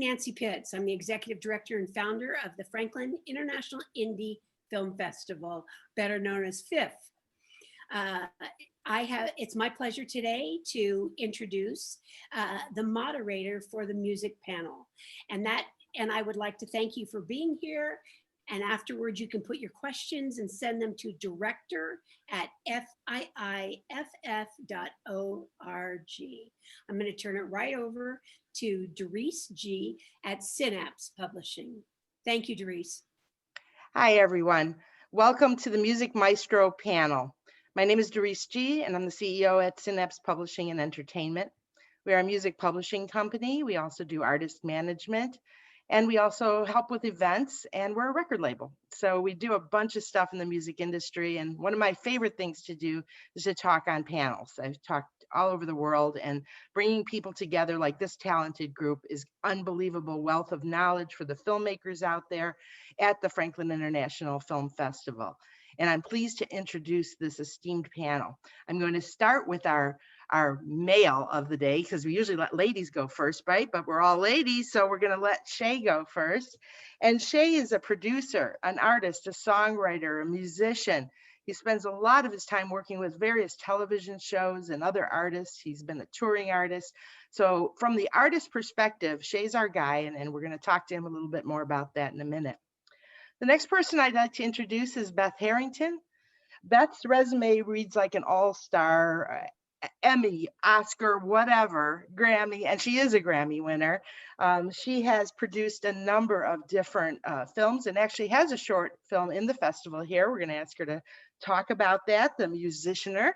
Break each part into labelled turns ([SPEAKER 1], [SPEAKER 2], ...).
[SPEAKER 1] Nancy Pitts. I'm the executive director and founder of the Franklin International Indie Film Festival, better known as FIIFF. Uh, it's my pleasure today to introduce the moderator for the music panel. And I would like to thank you for being here. And afterwards, you can put your questions and send them to director@fiiff.org. I'm going to turn it right over to Doris G. at Synapse Publishing. Thank you, Doris.
[SPEAKER 2] Hi, everyone. Welcome to the Music Maestro panel. My name is Doris G., and I'm the CEO at Synapse Publishing and Entertainment. We are a music publishing company. We also do artist management, and we also help with events, and we're a record label. So we do a bunch of stuff in the music industry, and one of my favorite things to do is to talk on panels. I've talked all over the world, and bringing people together like this talented group is unbelievable wealth of knowledge for the filmmakers out there at the Franklin International Film Festival. And I'm pleased to introduce this esteemed panel. I'm going to start with our male of the day, because we usually let ladies go first, right? But we're all ladies, so we're going to let Shay go first. And Shay is a producer, an artist, a songwriter, a musician. He spends a lot of his time working with various television shows and other artists. He's been a touring artist. So from the artist perspective, Shay's our guy, and we're going to talk to him a little bit more about that in a minute. The next person I'd like to introduce is Beth Harrington. Beth's resume reads like an all-star, Emmy, Oscar, whatever, Grammy, and she is a Grammy winner. She has produced a number of different films and actually has a short film in the festival here. We're going to ask her to talk about that, the musicianer,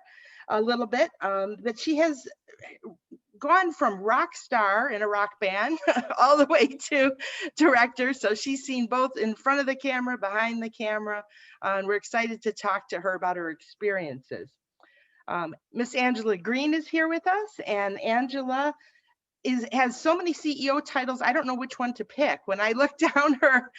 [SPEAKER 2] a little bit. But she has gone from rock star in a rock band all the way to director. So she's seen both in front of the camera, behind the camera, and we're excited to talk to her about her experiences. Miss Angela Green is here with us, and Angela has so many CEO titles, I don't know which one to pick. When I look down her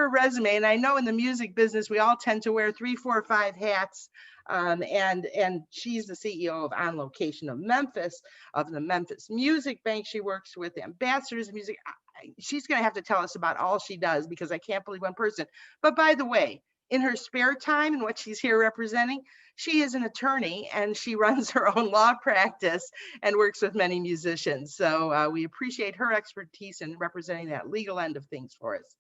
[SPEAKER 2] resume, and I know in the music business, we all tend to wear 3, 4, 5 hats. And she's the CEO of On Location of Memphis, of the Memphis Music Bank. She works with Ambassadors of Music. She's going to have to tell us about all she does, because I can't believe one person. But by the way, in her spare time and what she's here representing, she is an attorney, and she runs her own law practice and works with many musicians. So we appreciate her expertise in representing that legal end of things for us.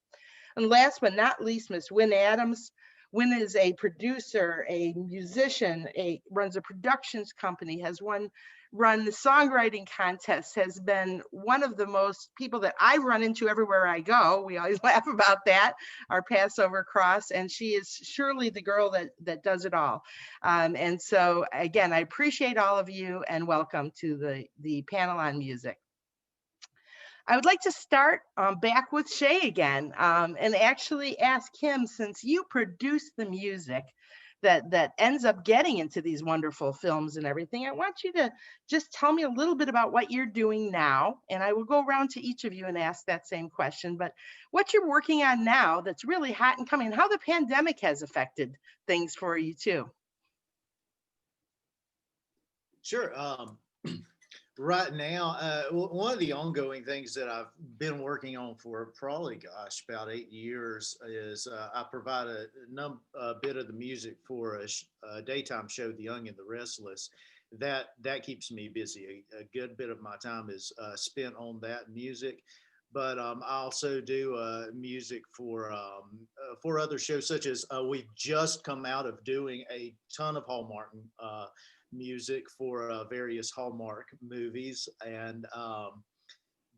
[SPEAKER 2] And last but not least, Miss Wynn Adams. Wynn is a producer, a musician, runs a productions company, has run the songwriting contests, has been one of the most people that I run into everywhere I go. We always laugh about that, our Passover cross, and she is surely the girl that does it all. And so again, I appreciate all of you, and welcome to the panel on music. I would like to start back with Shay again, and actually ask him, since you produce the music that ends up getting into these wonderful films and everything, I want you to just tell me a little bit about what you're doing now, and I will go around to each of you and ask that same question, but what you're working on now that's really hot and coming, how the pandemic has affected things for you too.
[SPEAKER 3] Sure. Right now, one of the ongoing things that I've been working on for probably, gosh, about 8 years is I provide a bit of the music for a daytime show, The Young and the Restless. That keeps me busy. A good bit of my time is spent on that music. But I also do music for other shows, such as we've just come out of doing a ton of Hallmark music for various Hallmark movies, and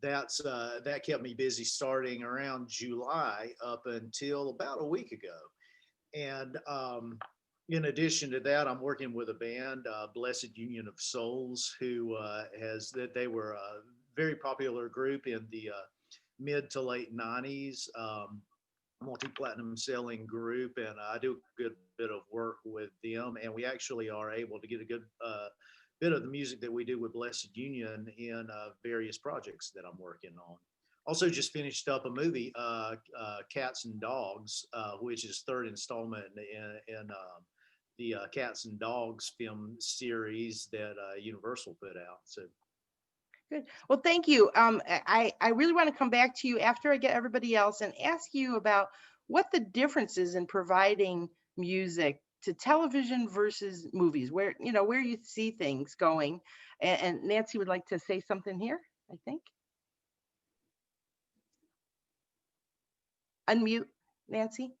[SPEAKER 3] that kept me busy starting around July up until about a week ago. And in addition to that, I'm working with a band, Blessed Union of Souls, who they were a very popular group in the mid to late 90s. Multi-platinum selling group, and I do a good bit of work with them, and we actually are able to get a good bit of the music that we do with Blessed Union in various projects that I'm working on. Also just finished up a movie, Cats and Dogs, which is third installment in the Cats and Dogs film series that Universal put out. So
[SPEAKER 2] Good. Well, thank you. I really want to come back to you after I get everybody else and ask you about what the difference is in providing music to television versus movies, where, where you see things going. And Nancy would like to say something here, I think. Unmute, Nancy.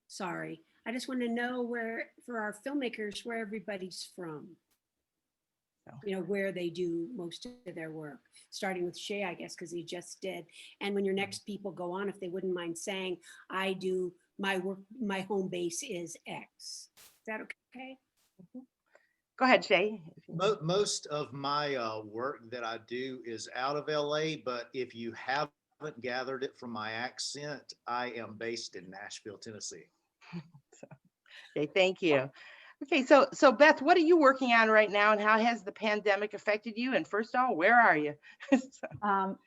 [SPEAKER 1] Sorry. I just want to know where, for our filmmakers, where everybody's from. Where they do most of their work, starting with Shay, I guess, because he just did. And when your next people go on, if they wouldn't mind saying, I do my work, my home base is X. Is that okay?
[SPEAKER 2] Go ahead, Shay.
[SPEAKER 3] Most of my work that I do is out of LA, but if you haven't gathered it from my accent, I am based in Nashville, Tennessee.
[SPEAKER 2] Okay, thank you. Okay, so Beth, what are you working on right now, and how has the pandemic affected you? And first of all, where are you?
[SPEAKER 4] I'm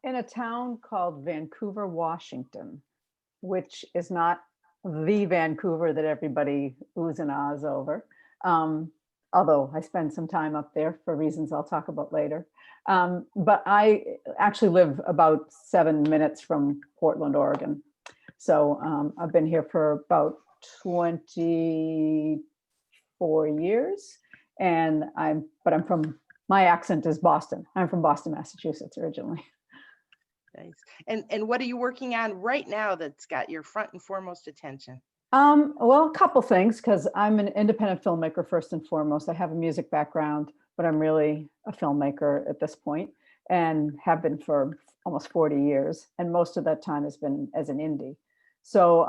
[SPEAKER 4] in a town called Vancouver, Washington, which is not the Vancouver that everybody oohs and ahs over. Although I spend some time up there for reasons I'll talk about later. But I actually live about 7 minutes from Portland, Oregon. So I've been here for about 24 years, and my accent is Boston. I'm from Boston, Massachusetts originally.
[SPEAKER 2] Nice. And what are you working on right now that's got your front and foremost attention?
[SPEAKER 4] Well, a couple things, because I'm an independent filmmaker first and foremost. I have a music background, but I'm really a filmmaker at this point, and have been for almost 40 years. And most of that time has been as an indie. So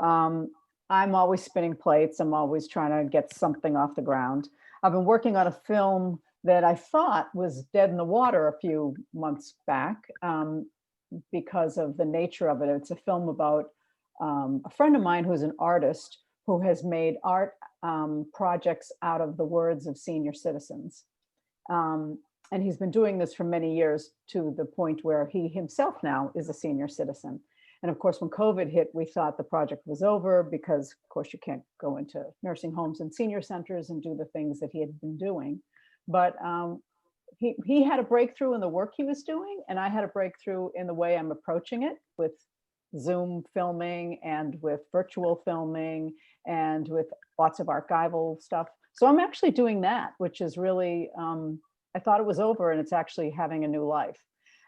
[SPEAKER 4] I'm always spinning plates. I'm always trying to get something off the ground. I've been working on a film that I thought was dead in the water a few months back because of the nature of it. It's a film about a friend of mine who's an artist who has made art projects out of the words of senior citizens. And he's been doing this for many years, to the point where he himself now is a senior citizen. And of course, when COVID hit, we thought the project was over because, of course, you can't go into nursing homes and senior centers and do the things that he had been doing. But he had a breakthrough in the work he was doing, and I had a breakthrough in the way I'm approaching it, with Zoom filming and with virtual filming and with lots of archival stuff. So I'm actually doing that, which is really, I thought it was over, and it's actually having a new life.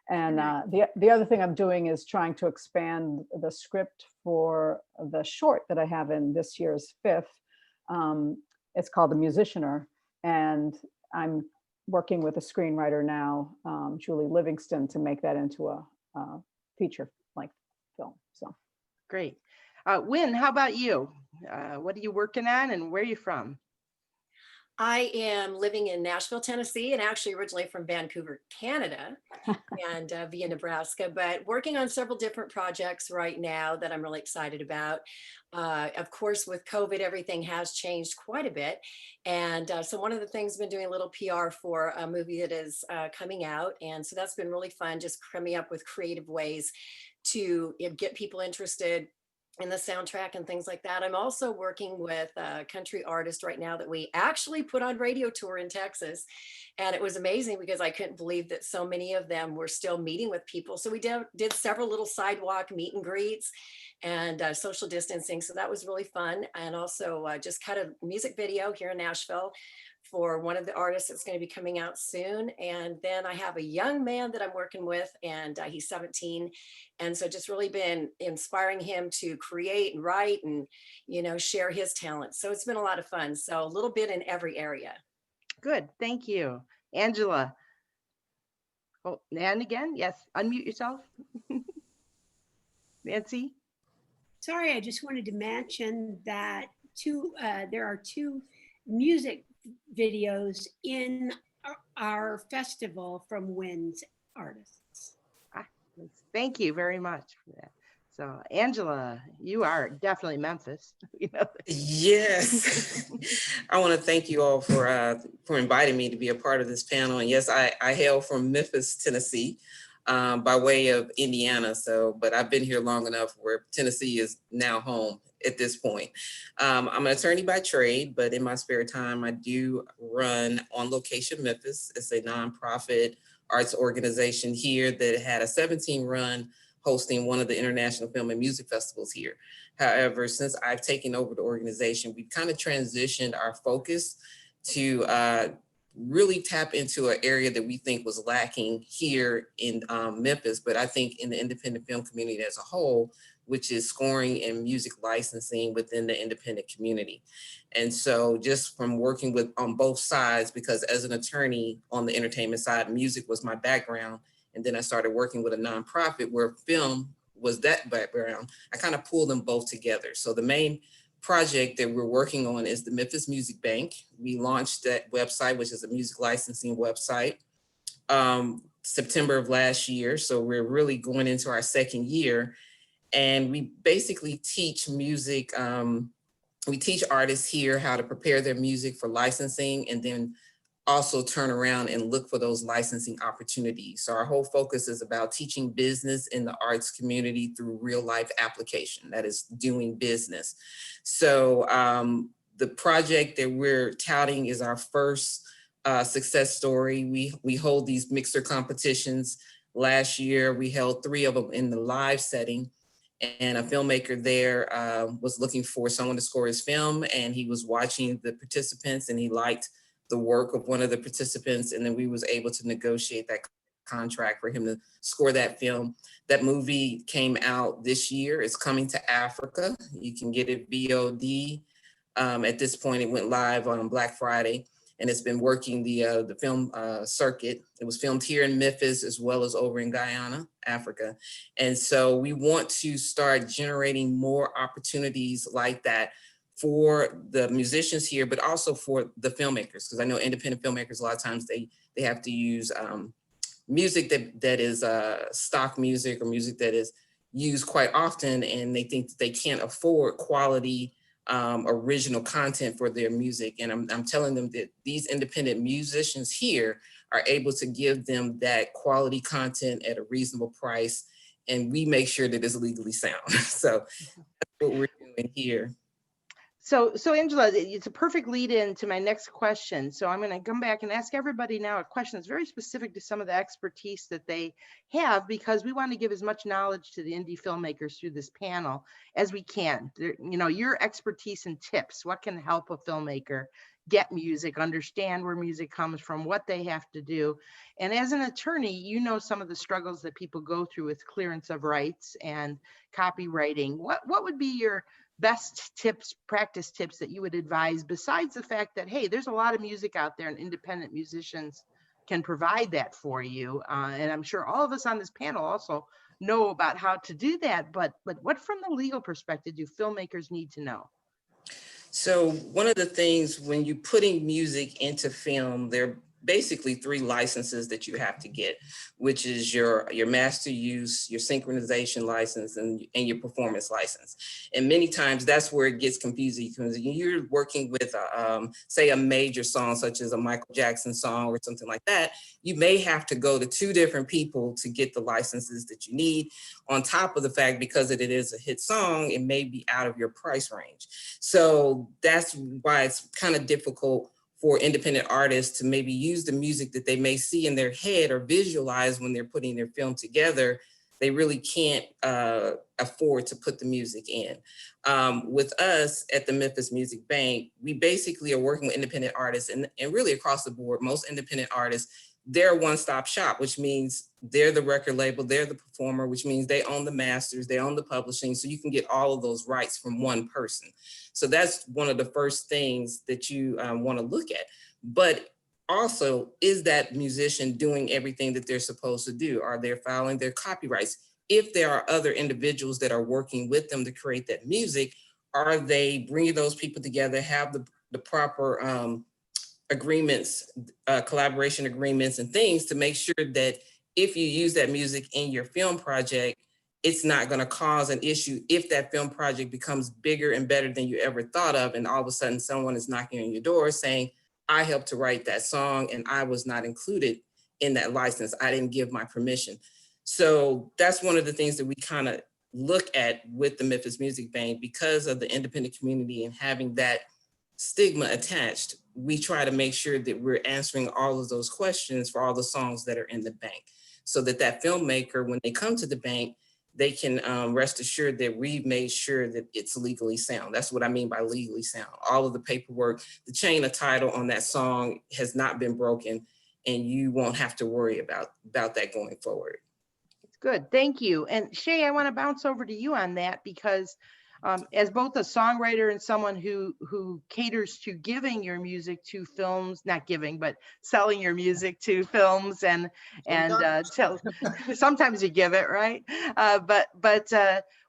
[SPEAKER 4] And the other thing I'm doing is trying to expand the script for the short that I have in this year's FIIFF. It's called The Musicianer, and I'm working with a screenwriter now, Julie Livingston, to make that into a feature-length film. So
[SPEAKER 2] great. Wynn, how about you? What are you working on, and where are you from?
[SPEAKER 5] I am living in Nashville, Tennessee, and actually originally from Vancouver, Canada, and via Nebraska, but working on several different projects right now that I'm really excited about. Of course, with COVID, everything has changed quite a bit. And so one of the things I've been doing a little PR for a movie that is coming out. And so that's been really fun, just coming up with creative ways to get people interested in the soundtrack and things like that. I'm also working with a country artist right now that we actually put on radio tour in Texas. And it was amazing because I couldn't believe that so many of them were still meeting with people. So we did several little sidewalk meet and greets and social distancing. So that was really fun. And also just cut a music video here in Nashville for one of the artists that's going to be coming out soon. And then I have a young man that I'm working with, and he's 17. And so just really been inspiring him to create and write and, share his talent. So it's been a lot of fun. So a little bit in every area.
[SPEAKER 2] Good, thank you. Angela. Oh, and again, yes, unmute yourself. Nancy.
[SPEAKER 1] Sorry, I just wanted to mention that there are 2 music videos in our festival from Wynn's artists.
[SPEAKER 2] Thank you very much for that. So Angela, you are definitely Memphis.
[SPEAKER 6] Yes. I want to thank you all for inviting me to be a part of this panel. And yes, I hail from Memphis, Tennessee, by way of Indiana. But I've been here long enough where Tennessee is now home. at this point. I'm an attorney by trade, but in my spare time, I do run On Location Memphis. It's a nonprofit arts organization here that had a 17 run hosting one of the international film and music festivals here. However, since I've taken over the organization, we've kind of transitioned our focus to really tap into an area that we think was lacking here in Memphis, but I think in the independent film community as a whole, which is scoring and music licensing within the independent community. And so just from working with on both sides, because as an attorney on the entertainment side, music was my background. And then I started working with a nonprofit where film was that background. I kind of pulled them both together. So the main project that we're working on is the Memphis Music Bank. We launched that website, which is a music licensing website, September of last year. So we're really going into our second year. And we basically teach music, we teach artists here how to prepare their music for licensing and then also turn around and look for those licensing opportunities. So our whole focus is about teaching business in the arts community through real life application, that is doing business. So the project that we're touting is our first success story. We hold these mixer competitions. Last year, we held 3 of them in the live setting. And a filmmaker there was looking for someone to score his film, and he was watching the participants and he liked the work of one of the participants. And then we was able to negotiate that contract for him to score that film. That movie came out this year. It's coming to Africa. You can get it VOD. At this point, it went live on Black Friday, and it's been working the film circuit. It was filmed here in Memphis as well as over in Guyana, Africa. And so we want to start generating more opportunities like that for the musicians here, but also for the filmmakers, because I know independent filmmakers, a lot of times they have to use music that is stock music or music that is used quite often, and they think that they can't afford quality original content for their music. And I'm telling them that these independent musicians here are able to give them that quality content at a reasonable price, and we make sure that it's legally sound. So that's what we're doing here.
[SPEAKER 2] So Angela, it's a perfect lead in to my next question. So I'm going to come back and ask everybody now a question that's very specific to some of the expertise that they have, because we want to give as much knowledge to the indie filmmakers through this panel as we can. You know, your expertise and tips, what can help a filmmaker get music, understand where music comes from, what they have to do. And as an attorney, you know some of the struggles that people go through with clearance of rights and copywriting. What would be your best tips, practice tips that you would advise, besides the fact that, hey, there's a lot of music out there and independent musicians can provide that for you. And I'm sure all of us on this panel also know about how to do that, but what from the legal perspective do filmmakers need to know?
[SPEAKER 6] So one of the things when you're putting music into film, there are basically 3 licenses that you have to get, which is your master use, your synchronization license, and your performance license. And many times that's where it gets confusing, because you're working with, say, a major song, such as a Michael Jackson song or something like that. You may have to go to 2 different people to get the licenses that you need. On top of the fact, because it is a hit song, it may be out of your price range. So that's why it's kind of difficult for independent artists to maybe use the music that they may see in their head or visualize when they're putting their film together. They really can't afford to put the music in. With us at the Memphis Music Bank, we basically are working with independent artists and really across the board. Most independent artists, they're a one-stop shop, which means they're the record label, they're the performer, which means they own the masters, they own the publishing, so you can get all of those rights from one person. So that's one of the first things that you want to look at. But also, is that musician doing everything that they're supposed to do? Are they filing their copyrights? If there are other individuals that are working with them to create that music, are they bringing those people together, have the proper agreements, collaboration agreements and things to make sure that if you use that music in your film project, it's not going to cause an issue if that film project becomes bigger and better than you ever thought of. And all of a sudden someone is knocking on your door saying, I helped to write that song and I was not included in that license. I didn't give my permission. So that's one of the things that we kind of look at with the Memphis Music Bank, because of the independent community and having that stigma attached, we try to make sure that we're answering all of those questions for all the songs that are in the bank, so that that filmmaker, when they come to the bank, they can rest assured that we've made sure that it's legally sound. That's what I mean by legally sound. All of the paperwork, the chain of title on that song has not been broken, and you won't have to worry about that going forward.
[SPEAKER 2] Good, thank you. And Shay, I want to bounce over to you on that because as both a songwriter and someone who caters to giving your music to films, not giving, but selling your music to films and sometimes you give it, right? But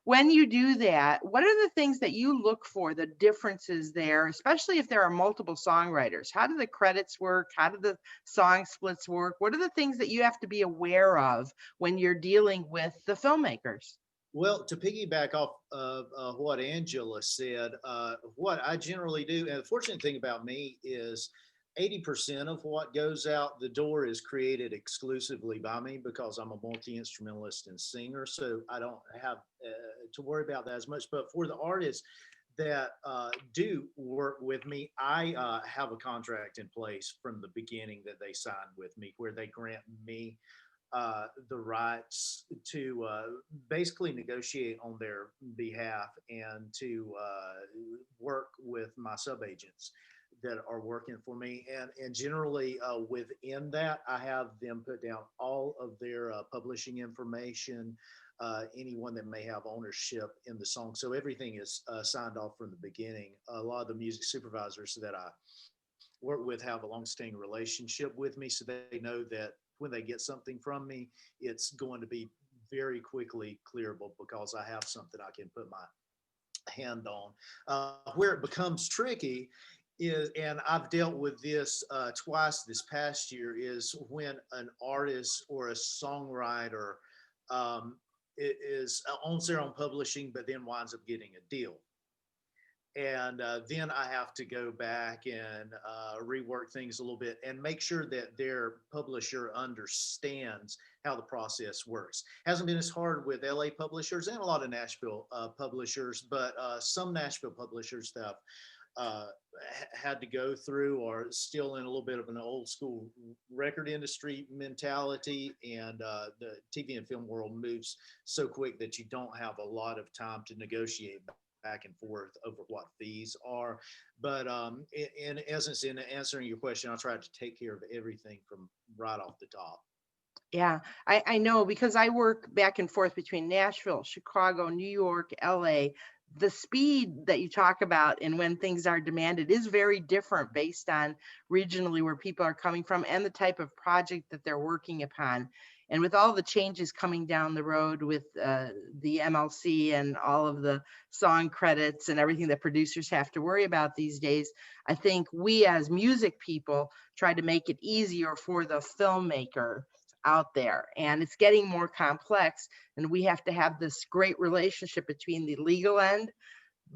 [SPEAKER 2] when you do that, what are the things that you look for, the differences there, especially if there are multiple songwriters? How do the credits work? How do the song splits work? What are the things that you have to be aware of when you're dealing with the filmmakers?
[SPEAKER 3] Well, to piggyback off of what Angela said, what I generally do, and the fortunate thing about me is 80% of what goes out the door is created exclusively by me because I'm a multi-instrumentalist and singer. So I don't have to worry about that as much. But for the artists that do work with me, I have a contract in place from the beginning that they signed with me where they grant me the rights to basically negotiate on their behalf and to work with my subagents that are working for me. And generally within that, I have them put down all of their publishing information, anyone that may have ownership in the song. So everything is signed off from the beginning. A lot of the music supervisors that I work with have a long-standing relationship with me, so they know that when they get something from me, it's going to be very quickly clearable because I have something I can put my hand on. Where it becomes tricky is, and I've dealt with this twice this past year, is when an artist or a songwriter owns their own publishing, but then winds up getting a deal. And then I have to go back and rework things a little bit and make sure that their publisher understands how the process works. Hasn't been as hard with LA publishers and a lot of Nashville publishers, but some Nashville publishers that had to go through are still in a little bit of an old school record industry mentality, and the TV and film world moves so quick that you don't have a lot of time to negotiate back and forth over what fees are. But in essence, in answering your question, I'll try to take care of everything from right off the top.
[SPEAKER 2] Yeah, I know because I work back and forth between Nashville, Chicago, New York, LA. The speed that you talk about and when things are demanded is very different based on regionally where people are coming from and the type of project that they're working upon. And with all the changes coming down the road with the MLC and all of the song credits and everything that producers have to worry about these days, I think we as music people try to make it easier for the filmmaker out there, and it's getting more complex, and we have to have this great relationship between the legal end,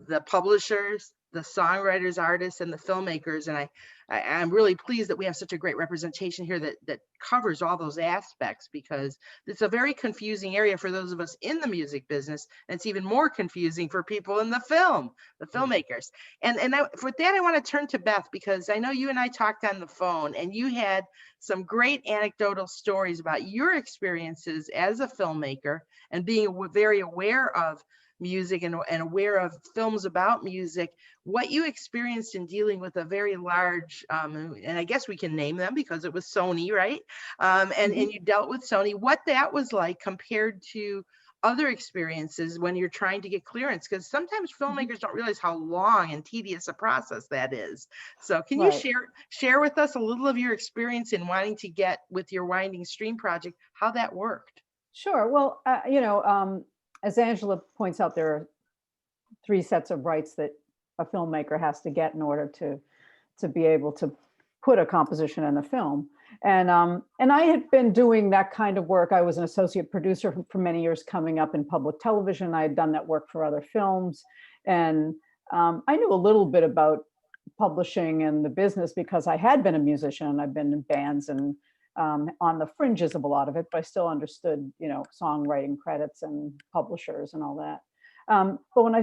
[SPEAKER 2] the publishers, the songwriters, artists, and the filmmakers. And I'm really pleased that we have such a great representation here that covers all those aspects, because it's a very confusing area for those of us in the music business. And it's even more confusing for people in the filmmakers. And for that, I want to turn to Beth, because I know you and I talked on the phone and you had some great anecdotal stories about your experiences as a filmmaker and being very aware of music and aware of films about music, what you experienced in dealing with a very large, and I guess we can name them because it was Sony, right? And you dealt with Sony, what that was like compared to other experiences when you're trying to get clearance, because sometimes filmmakers don't realize how long and tedious a process that is. So can you share with us a little of your experience in wanting to get with your Winding Stream project, how that worked?
[SPEAKER 4] Sure. Well, as Angela points out, there are 3 sets of rights that a filmmaker has to get in order to be able to put a composition in a film. And I had been doing that kind of work. I was an associate producer for many years coming up in public television. I had done that work for other films. And I knew a little bit about publishing and the business because I had been a musician. I've been in bands and on the fringes of a lot of it, but I still understood, songwriting credits and publishers and all that. But when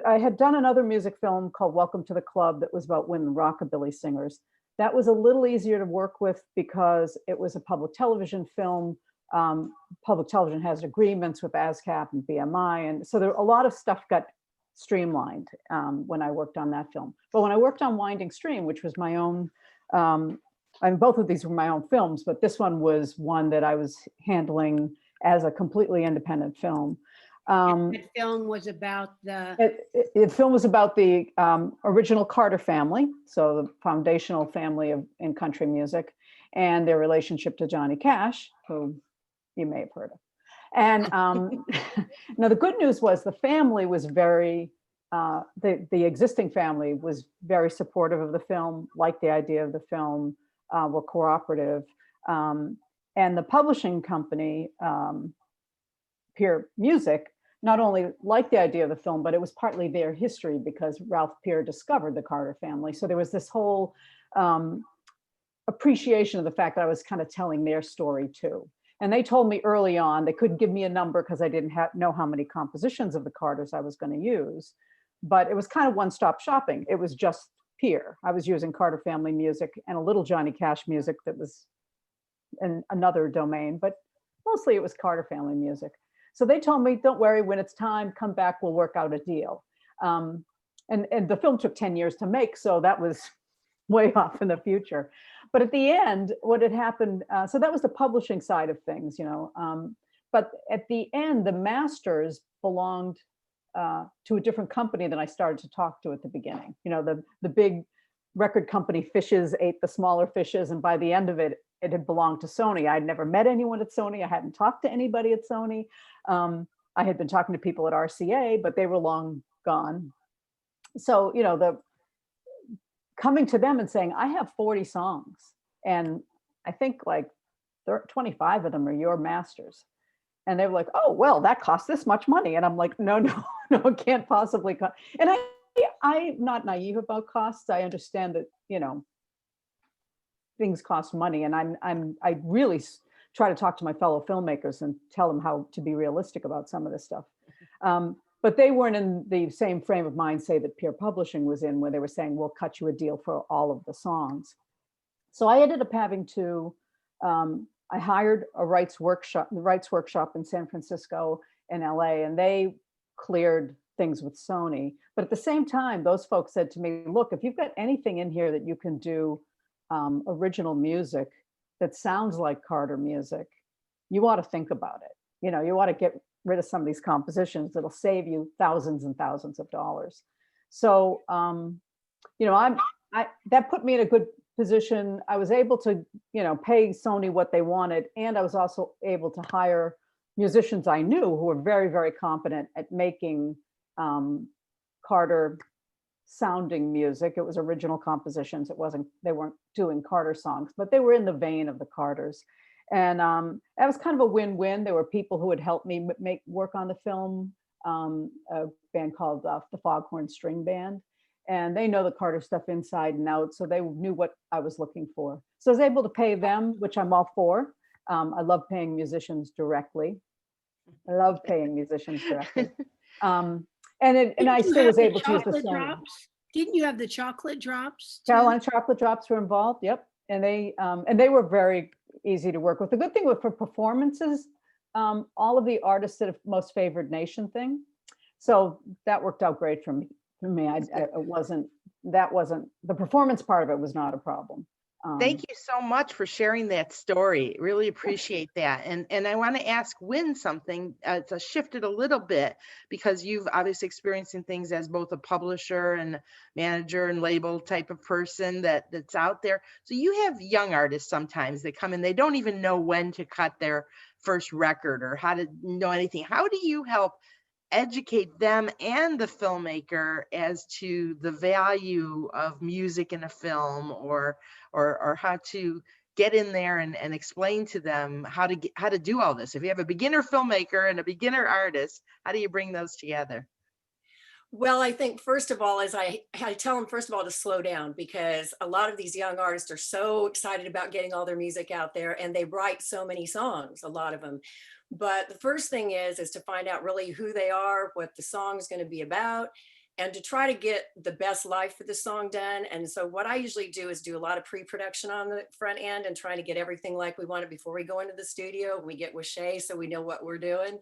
[SPEAKER 4] I had done another music film called Welcome to the Club that was about women rockabilly singers. That was a little easier to work with because it was a public television film. Public television has agreements with ASCAP and BMI. And so a lot of stuff got streamlined when I worked on that film. But when I worked on Winding Stream, which was my own, both of these were my own films, but this one was one that I was handling as a completely independent film.
[SPEAKER 1] That film was about the
[SPEAKER 4] film was about the original Carter family, so the foundational family in country music, and their relationship to Johnny Cash, who you may have heard of. And now the good news was the family was very, the existing family was very supportive of the film, liked the idea of the film, were cooperative. And the publishing company, Peer Music, not only liked the idea of the film, but it was partly their history because Ralph Peer discovered the Carter family. So there was this whole appreciation of the fact that I was kind of telling their story too. And they told me early on, they couldn't give me a number because I didn't know how many compositions of the Carters I was going to use, but it was kind of one-stop shopping. It was just Peer. I was using Carter family music and a little Johnny Cash music that was in another domain, but mostly it was Carter family music. So they told me, don't worry, when it's time, come back, we'll work out a deal. And the film took 10 years to make, so that was way off in the future. But at the end, what had happened, so that was the publishing side of things, but at the end, the masters belonged to a different company than I started to talk to at the beginning. The big record company Fishes ate the smaller fishes, and by the end of it, it had belonged to Sony. I'd never met anyone at Sony. I hadn't talked to anybody at Sony. I had been talking to people at RCA, but they were long gone. So, coming to them and saying, I have 40 songs, and I think like 25 of them are your masters. And they were like, oh, well, that costs this much money. And I'm like, no, it can't possibly cost. And I'm not naive about costs. I understand that, things cost money. And I really try to talk to my fellow filmmakers and tell them how to be realistic about some of this stuff. But they weren't in the same frame of mind, say, that Peer Publishing was in, where they were saying, we'll cut you a deal for all of the songs. So I ended up having to, I hired the rights workshop in San Francisco and LA, and they cleared things with Sony. But at the same time, those folks said to me, look, if you've got anything in here that you can do original music that sounds like Carter music, you ought to think about it. You ought to get rid of some of these compositions that'll save you thousands and thousands of dollars. So, that put me in a good position. I was able to, pay Sony what they wanted. And I was also able to hire musicians I knew who were very, very competent at making Carter sounding music. It was original compositions. They weren't doing Carter songs, but they were in the vein of the Carters. And that was kind of a win-win. There were people who would help me work on the film, a band called the Foghorn String Band. And they know the Carter stuff inside and out, so they knew what I was looking for. So I was able to pay them, which I'm all for. I love paying musicians directly. And I still was able to use the song.
[SPEAKER 1] Didn't you have the chocolate drops?
[SPEAKER 4] Carolina Chocolate Drops were involved. Yep, and they were very easy to work with. The good thing for performances, all of the artists did a most favored nation thing, so that worked out great for me. The performance part of it was not a problem.
[SPEAKER 2] Thank you so much for sharing that story. Really appreciate that. And I want to ask Wynn something. It's shifted a little bit because you've obviously experiencing things as both a publisher and manager and label type of person that's out there. So you have young artists sometimes that come in, they don't even know when to cut their first record or how to know anything. How do you help educate them and the filmmaker as to the value of music in a film, or how to get in there and explain to them how to do all this? If you have a beginner filmmaker and a beginner artist, how do you bring those together?
[SPEAKER 5] Well, I think first of all, as I tell them, first of all, to slow down, because a lot of these young artists are so excited about getting all their music out there, and they write so many songs, a lot of them. But the first thing is to find out really who they are, what the song is going to be about, and to try to get the best life for the song done. And so what I usually do is do a lot of pre-production on the front end and trying to get everything like we want it before we go into the studio. We get with Shay so we know what we're doing.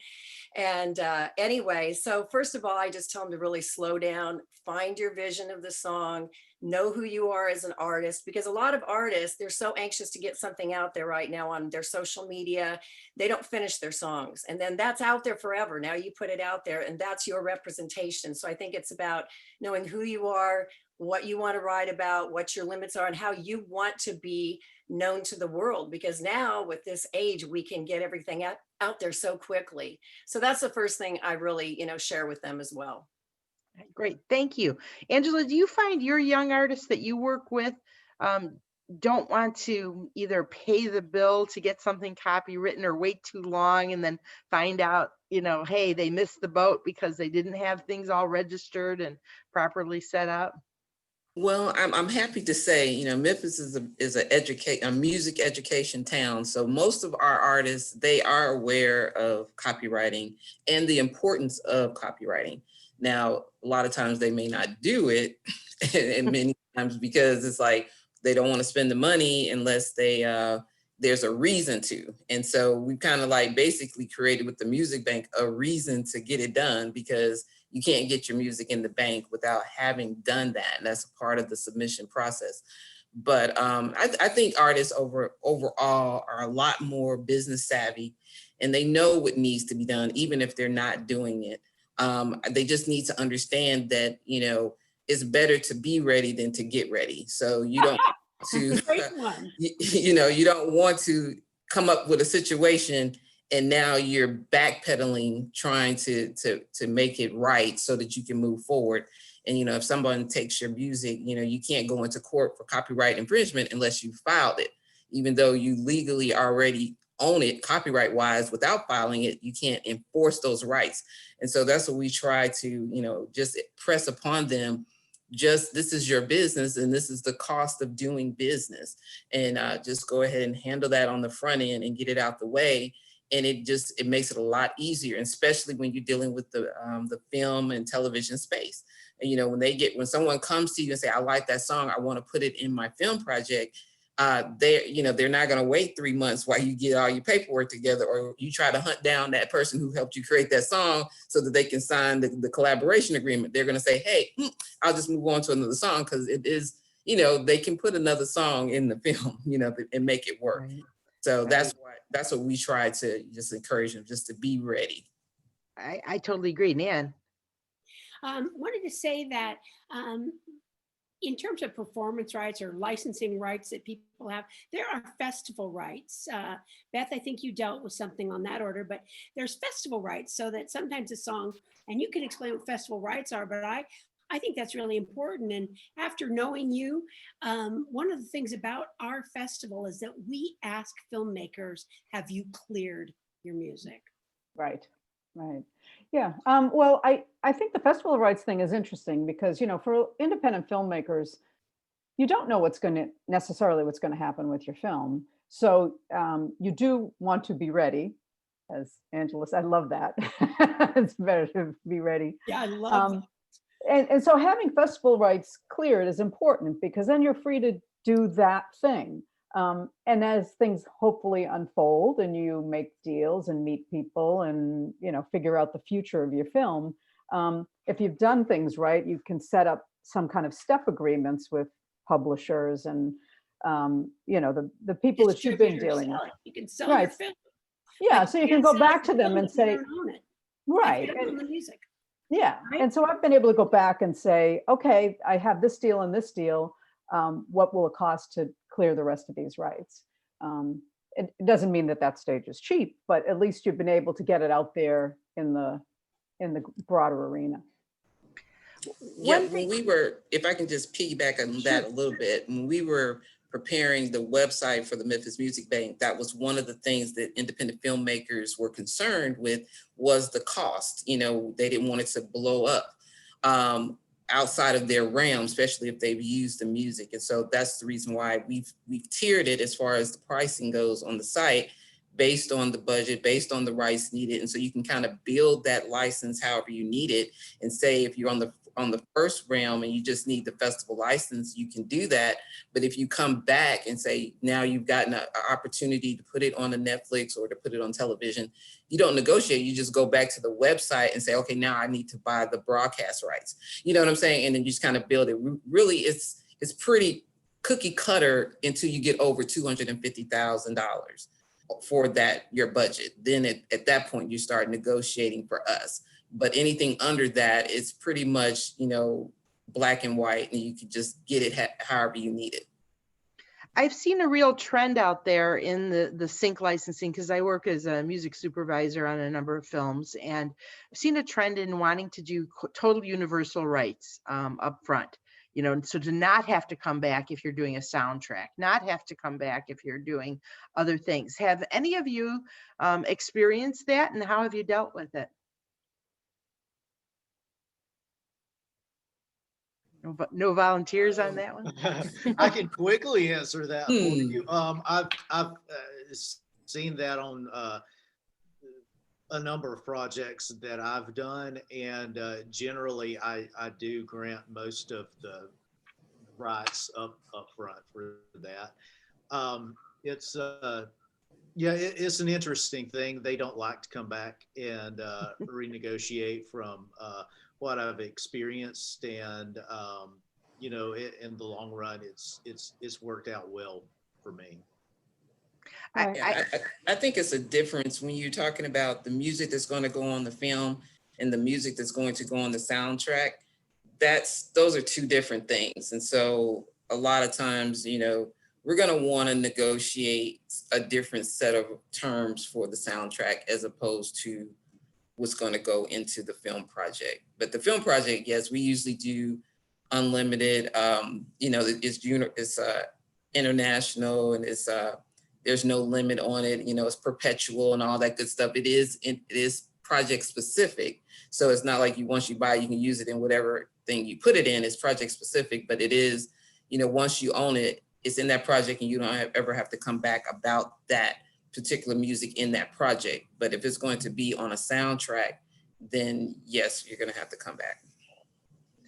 [SPEAKER 5] And anyway, so first of all, I just tell them to really slow down, find your vision of the song, know who you are as an artist, because a lot of artists, they're so anxious to get something out there right now on their social media. They don't finish their songs, and then that's out there forever. Now you put it out there and that's your representation. So I think it's about knowing who you are, what you want to write about, what your limits are, and how you want to be known to the world, because now with this age we can get everything out there so quickly. So that's the first thing I really share with them as well.
[SPEAKER 2] Great, thank you. Angela, do you find your young artists that you work with don't want to either pay the bill to get something copywritten or wait too long and then find out, hey, they missed the boat because they didn't have things all registered and properly set up?
[SPEAKER 6] Well, I'm happy to say, Memphis is a music education town. So most of our artists, they are aware of copywriting and the importance of copywriting. Now, a lot of times they may not do it, and many times because it's like they don't want to spend the money unless there's a reason to. And so we kind of like basically created with the music bank a reason to get it done, because you can't get your music in the bank without having done that. And that's a part of the submission process. But I think artists overall are a lot more business savvy, and they know what needs to be done, even if they're not doing it. They just need to understand that, it's better to be ready than to get ready. So you don't you don't want to come up with a situation and now you're backpedaling, trying to make it right so that you can move forward. And, if someone takes your music, you can't go into court for copyright infringement unless you filed it, even though you legally already own it copyright wise. Without filing it, you can't enforce those rights. And so that's what we try to, just press upon them. Just, this is your business and this is the cost of doing business. And just go ahead and handle that on the front end and get it out the way. And it makes it a lot easier, especially when you're dealing with the film and television space. And when someone comes to you and say, I like that song, I want to put it in my film project, they're not going to wait 3 months while you get all your paperwork together, or you try to hunt down that person who helped you create that song so that they can sign the collaboration agreement. They're going to say, hey, I'll just move on to another song, because it is, they can put another song in the film, and make it work. Right. So that's what we try to just encourage them, just to be ready.
[SPEAKER 2] I totally agree. Nan?
[SPEAKER 1] Wanted to say that in terms of performance rights or licensing rights that people have, there are festival rights. Beth, I think you dealt with something on that order, but there's festival rights, so that sometimes a song, and you can explain what festival rights are, but I think that's really important. And after knowing you, one of the things about our festival is that we ask filmmakers, have you cleared your music?
[SPEAKER 4] Right. Yeah. Well, I think the festival rights thing is interesting because, for independent filmmakers, you don't know what's going to happen with your film. So you do want to be ready, as Angela said. I love that. It's better to be ready.
[SPEAKER 1] Yeah, I love that.
[SPEAKER 4] And so having festival rights cleared is important, because then you're free to do that thing. And as things hopefully unfold and you make deals and meet people and, figure out the future of your film, if you've done things right, you can set up some kind of step agreements with publishers and, the people that you've been dealing with.
[SPEAKER 1] You can sell your film.
[SPEAKER 4] Yeah, so you can go back to them and say, right.
[SPEAKER 1] And the music.
[SPEAKER 4] Yeah. Right? And so I've been able to go back and say, okay, I have this deal and this deal. What will it cost to clear the rest of these rights? It doesn't mean that stage is cheap, but at least you've been able to get it out there in the broader arena.
[SPEAKER 6] Yeah, when we were, if I can just piggyback on that a little bit, when we were preparing the website for the Memphis Music Bank, that was one of the things that independent filmmakers were concerned with, was the cost. They didn't want it to blow up. outside of their realm, especially if they've used the music. And so that's the reason why we've tiered it as far as the pricing goes on the site, based on the budget, based on the rights needed. And so you can kind of build that license however you need it. And say if you're on the first realm and you just need the festival license, you can do that. But if you come back and say, now you've gotten an opportunity to put it on a Netflix or to put it on television, you don't negotiate, you just go back to the website and say, okay, now I need to buy the broadcast rights. You know what I'm saying? And then you just kind of build it. Really, it's pretty cookie cutter until you get over $250,000 for that, your budget. Then at that point, you start negotiating for us. But anything under that, it's pretty much, black and white, and you can just get it however you need it.
[SPEAKER 2] I've seen a real trend out there in the sync licensing, because I work as a music supervisor on a number of films, and I've seen a trend in wanting to do total universal rights up front. So to not have to come back if you're doing a soundtrack, not have to come back if you're doing other things. Have any of you experienced that, and how have you dealt with it? No volunteers on that one?
[SPEAKER 3] I can quickly answer that for you. I've seen that on a number of projects that I've done, and generally I do grant most of the rights up front for that. It's it's an interesting thing. They don't like to come back and renegotiate from what I've experienced, and in the long run, it's worked out well for me.
[SPEAKER 6] I think it's a difference when you're talking about the music that's going to go on the film and the music that's going to go on the soundtrack. Those are two different things. And so a lot of times, we're going to want to negotiate a different set of terms for the soundtrack as opposed to what's going to go into the film project. But the film project, yes, we usually do unlimited. It's international, and it's there's no limit on it. It's perpetual and all that good stuff. It is project specific, so it's not like once you buy, you can use it in whatever thing you put it in. It's project specific, but it is, once you own it, it's in that project, and you don't ever have to come back about that particular music in that project. But if it's going to be on a soundtrack, then yes, you're going to have to come back.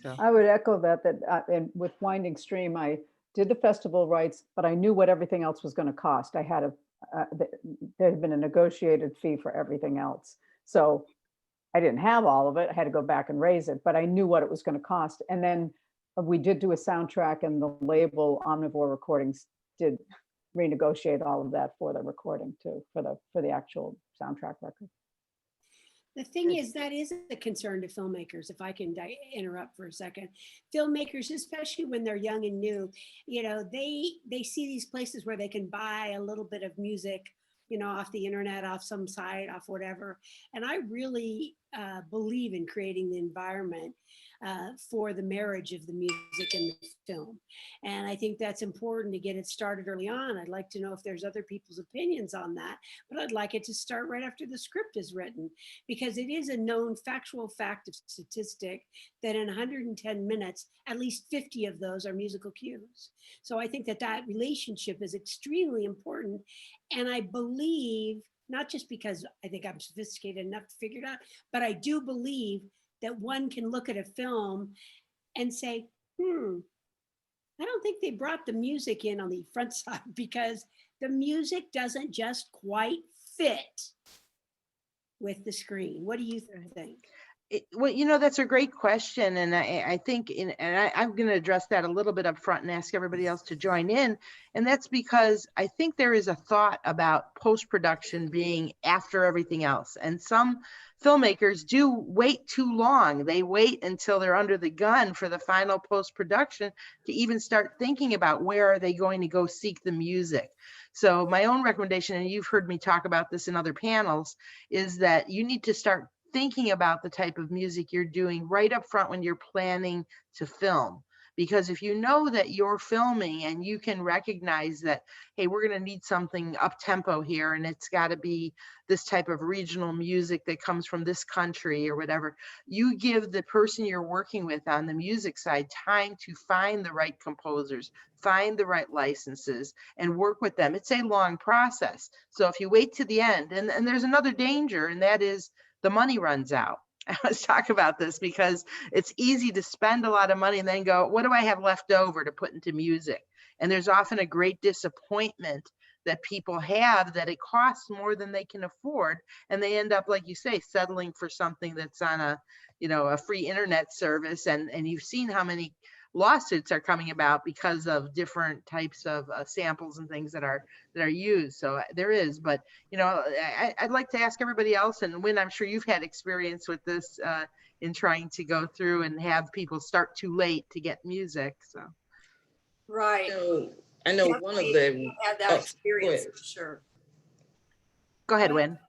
[SPEAKER 2] So.
[SPEAKER 4] I would echo that and with Winding Stream, I did the festival rights, but I knew what everything else was going to cost. I had there had been a negotiated fee for everything else. So I didn't have all of it. I had to go back and raise it, but I knew what it was going to cost. And then we did do a soundtrack, and the label Omnivore Recordings did renegotiate all of that for the recording too, for the actual soundtrack record.
[SPEAKER 1] The thing is, that is a concern to filmmakers, if I can interrupt for a second. Filmmakers, especially when they're young and new, they see these places where they can buy a little bit of music, off the internet, off some site, off whatever. And I really believe in creating the environment for the marriage of the music and the film. And I think that's important to get it started early on. I'd like to know if there's other people's opinions on that, but I'd like it to start right after the script is written, because it is a known factual fact of statistic that in 110 minutes, at least 50 of those are musical cues. So I think that relationship is extremely important. And I believe, not just because I think I'm sophisticated enough to figure it out, but I do believe that one can look at a film and say, I don't think they brought the music in on the front side, because the music doesn't just quite fit with the screen. What do you think?
[SPEAKER 2] Well, that's a great question. And I think, I'm going to address that a little bit up front and ask everybody else to join in. And that's because I think there is a thought about post-production being after everything else. And some filmmakers do wait too long. They wait until they're under the gun for the final post-production to even start thinking about where are they going to go seek the music. So my own recommendation, and you've heard me talk about this in other panels, is that you need to start thinking about the type of music you're doing right up front when you're planning to film, Because if you know that you're filming and you can recognize that, hey, we're going to need something up tempo here, and it's got to be this type of regional music that comes from this country or whatever, you give the person you're working with on the music side time to find the right composers, find the right licenses, and work with them. It's a long process. So if you wait to the end, and there's another danger, and that is the money runs out. I always talk about this because it's easy to spend a lot of money and then go, what do I have left over to put into music? And there's often a great disappointment that people have that it costs more than they can afford. And they end up, like you say, settling for something that's on a, a free internet service. And you've seen how many lawsuits are coming about because of different types of samples and things that are used. So there is, but I'd like to ask everybody else, and Wynn, I'm sure you've had experience with this in trying to go through and have people start too late to get music. So
[SPEAKER 5] Right.
[SPEAKER 6] So I know one of the
[SPEAKER 5] Had that
[SPEAKER 6] oh,
[SPEAKER 5] experience
[SPEAKER 6] go
[SPEAKER 5] for sure.
[SPEAKER 2] go ahead, Wynn.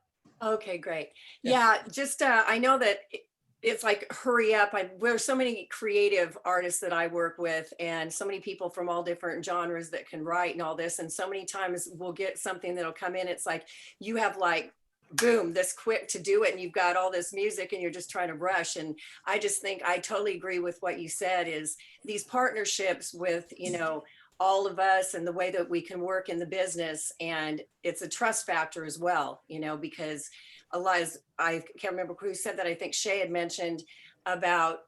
[SPEAKER 5] Okay, great.
[SPEAKER 6] Yeah.
[SPEAKER 5] Yeah, just I know that it's like hurry up. There's so many creative artists that I work with, and so many people from all different genres that can write and all this. And so many times we'll get something that'll come in. It's like you have like boom, this quick to do it, and you've got all this music, and you're just trying to rush. And I just think I totally agree with what you said. Is these partnerships with all of us and the way that we can work in the business, and it's a trust factor as well, because I can't remember who said that. I think Shay had mentioned about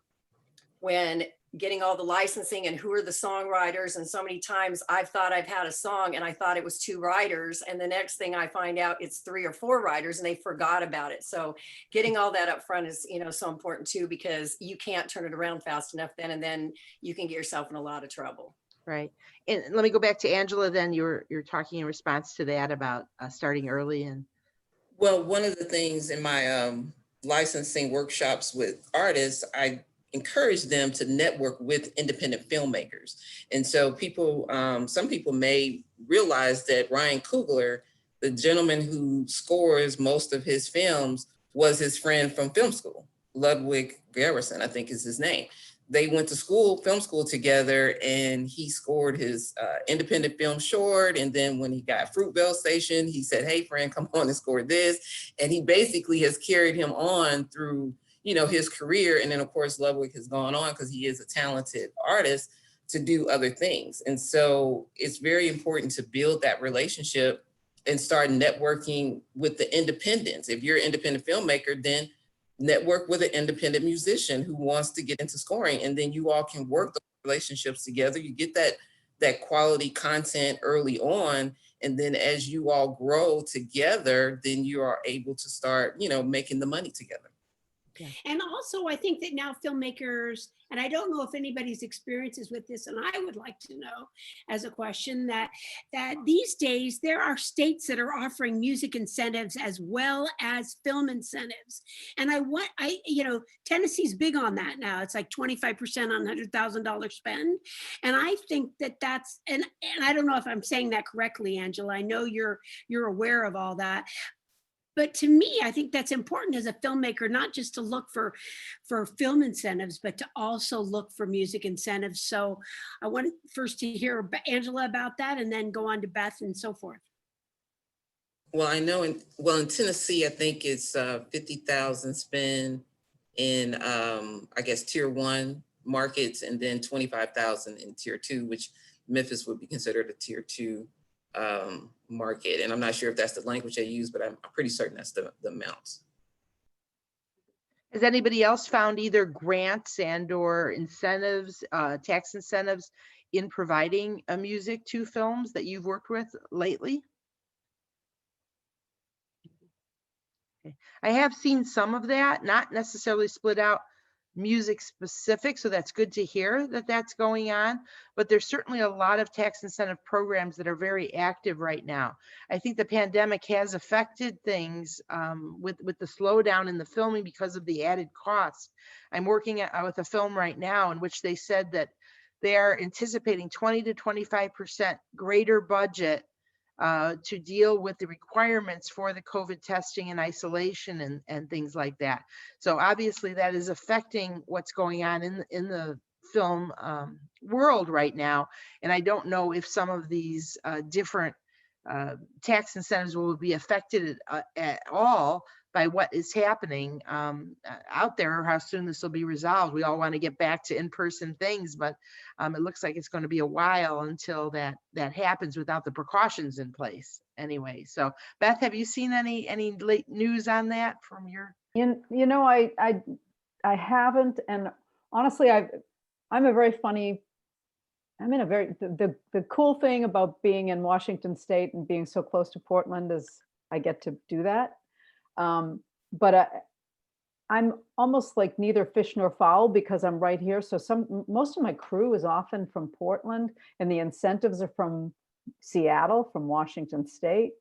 [SPEAKER 5] when getting all the licensing and who are the songwriters. And so many times I've thought I've had a song and I thought it was 2 writers. And the next thing I find out it's 3 or 4 writers and they forgot about it. So getting all that up front is, so important too, because you can't turn it around fast enough then, and then you can get yourself in a lot of trouble.
[SPEAKER 2] Right. And let me go back to Angela. Then you're talking in response to that about starting early. And
[SPEAKER 6] Well, one of the things in my licensing workshops with artists, I encourage them to network with independent filmmakers. And so some people may realize that Ryan Coogler, the gentleman who scores most of his films, was his friend from film school. Ludwig Garrison, I think is his name. They went to film school together, and he scored his independent film short. And then when he got Fruitvale Station, he said, hey, friend, come on and score this. And he basically has carried him on through, his career. And then, of course, Ludwig has gone on, because he is a talented artist, to do other things. And so it's very important to build that relationship and start networking with the independents. If you're an independent filmmaker, then network with an independent musician who wants to get into scoring, and then you all can work the relationships together. You get that quality content early on, and then as you all grow together, then you are able to start, making the money together.
[SPEAKER 2] Yeah.
[SPEAKER 1] And also, I think that now filmmakers, and I don't know if anybody's experiences with this, and I would like to know as a question, that these days there are states that are offering music incentives as well as film incentives. And Tennessee's big on that now. It's like 25% on $100,000 spend. And I think that's, and I don't know if I'm saying that correctly, Angela. I know you're aware of all that. But to me, I think that's important as a filmmaker, not just to look for film incentives, but to also look for music incentives. So I wanted first to hear Angela about that, and then go on to Beth and so forth.
[SPEAKER 6] Well, I know in Tennessee, I think it's 50,000 spend in, I guess, tier 1 markets, and then 25,000 in tier 2, which Memphis would be considered a tier 2 market. And I'm not sure if that's the language they use, but I'm pretty certain that's the amounts.
[SPEAKER 2] Has anybody else found either grants and or incentives, tax incentives in providing music to films that you've worked with lately? Okay. I have seen some of that, not necessarily split out music specific, so that's good to hear that that's going on, but there's certainly a lot of tax incentive programs that are very active right now. I think the pandemic has affected things with the slowdown in the filming because of the added costs. I'm working with a film right now in which they said that they are anticipating 20 to 25% greater budget to deal with the requirements for the COVID testing and isolation and things like that. So obviously that is affecting what's going on in the film world right now. And I don't know if some of these different tax incentives will be affected at all by what is happening out there, or how soon this will be resolved. We all want to get back to in-person things, but it looks like it's going to be a while until that happens without the precautions in place anyway. So Beth, have you seen any late news on that from your?
[SPEAKER 4] You know, I haven't, and honestly, I'm a very funny. I'm in a very the cool thing about being in Washington State and being so close to Portland is I get to do that. But I'm almost like neither fish nor fowl because I'm right here. So most of my crew is often from Portland, and the incentives are from Seattle, from Washington State.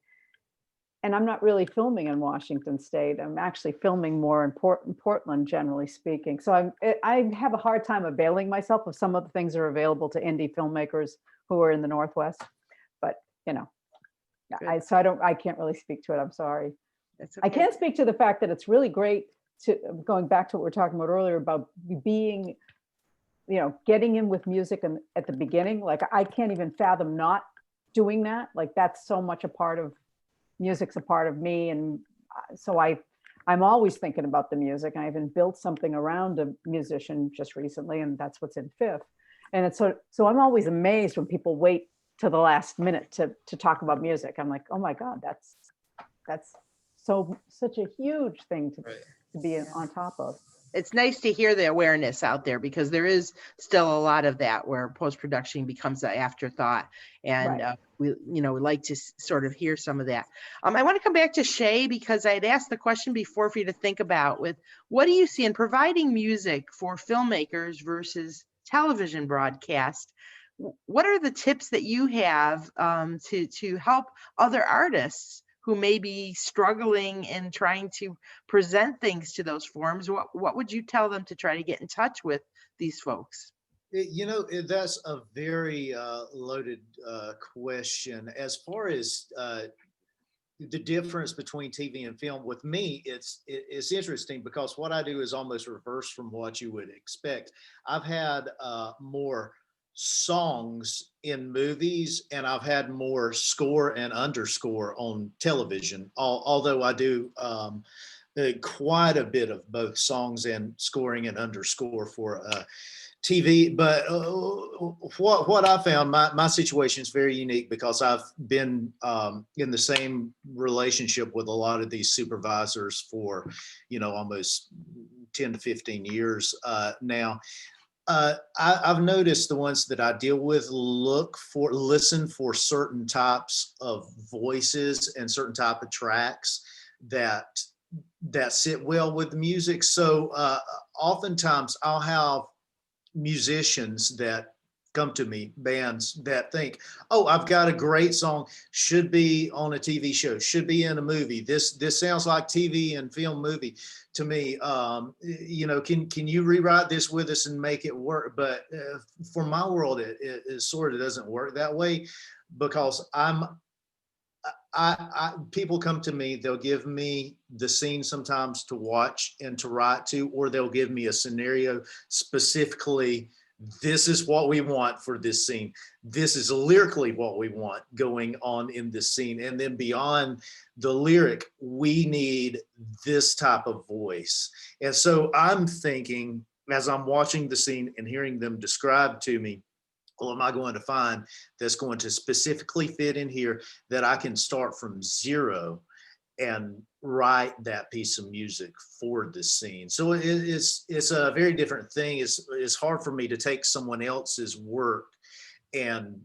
[SPEAKER 4] And I'm not really filming in Washington State. I'm actually filming more in Portland, generally speaking. So I have a hard time availing myself of some of the things that are available to indie filmmakers who are in the Northwest. But you know, I can't really speak to it. I'm sorry.
[SPEAKER 2] That's
[SPEAKER 4] I
[SPEAKER 2] okay.
[SPEAKER 4] can speak to the fact that it's really great to, going back to what we were talking about earlier about being, you know, getting in with music and at the beginning. Like I can't even fathom not doing that. Like that's so much a part of music's a part of me, and so I'm always thinking about the music. I even built something around a musician just recently, and that's what's in FIIFF. And it's so I'm always amazed when people wait to the last minute to talk about music. I'm like, oh my God, that's such a huge thing to be on top of.
[SPEAKER 2] It's nice to hear the awareness out there because there is still a lot of that where post-production becomes an afterthought, and
[SPEAKER 4] Right.
[SPEAKER 2] we like to sort of hear some of that. I want to come back to Shay because I had asked the question before for you to think about with what do you see in providing music for filmmakers versus television broadcast? What are the tips that you have to help other artists who may be struggling and trying to present things to those forums? What would you tell them to try to get in touch with these folks?
[SPEAKER 3] That's a very loaded question. As far as the difference between TV and film, with me, it's interesting because what I do is almost reverse from what you would expect. I've had more songs in movies, and I've had more score and underscore on television, although I do quite a bit of both songs and scoring and underscore for TV. But what I found, my situation is very unique because I've been in the same relationship with a lot of these supervisors for, almost 10 to 15 years now. I've noticed the ones that I deal with listen for certain types of voices and certain type of tracks that sit well with the music. So oftentimes I'll have musicians that come to me, bands that think, oh, I've got a great song, should be on a TV show, should be in a movie. This sounds like TV and film movie to me. Can you rewrite this with us and make it work? But for my world, it sort of doesn't work that way because people come to me, they'll give me the scene sometimes to watch and to write to, or they'll give me a scenario specifically. This is what we want for this scene. This is lyrically what we want going on in this scene. And then beyond the lyric, we need this type of voice. And so I'm thinking, as I'm watching the scene and hearing them describe to me, well, am I going to find that's going to specifically fit in here that I can start from zero and write that piece of music for this scene? So it's a very different thing. It's hard for me to take someone else's work and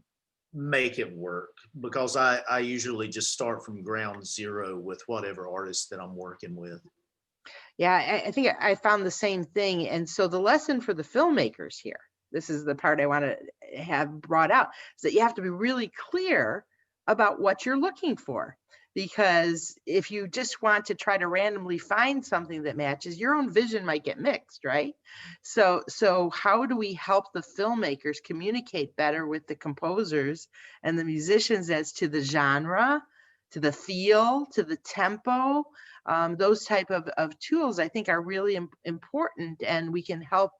[SPEAKER 3] make it work because I usually just start from ground zero with whatever artist that I'm working with.
[SPEAKER 2] Yeah, I think I found the same thing. And so the lesson for the filmmakers here, this is the part I want to have brought out, is that you have to be really clear about what you're looking for. Because if you just want to try to randomly find something that matches, your own vision might get mixed, right? So how do we help the filmmakers communicate better with the composers and the musicians as to the genre, to the feel, to the tempo? Those type of tools I think are really important, and we can help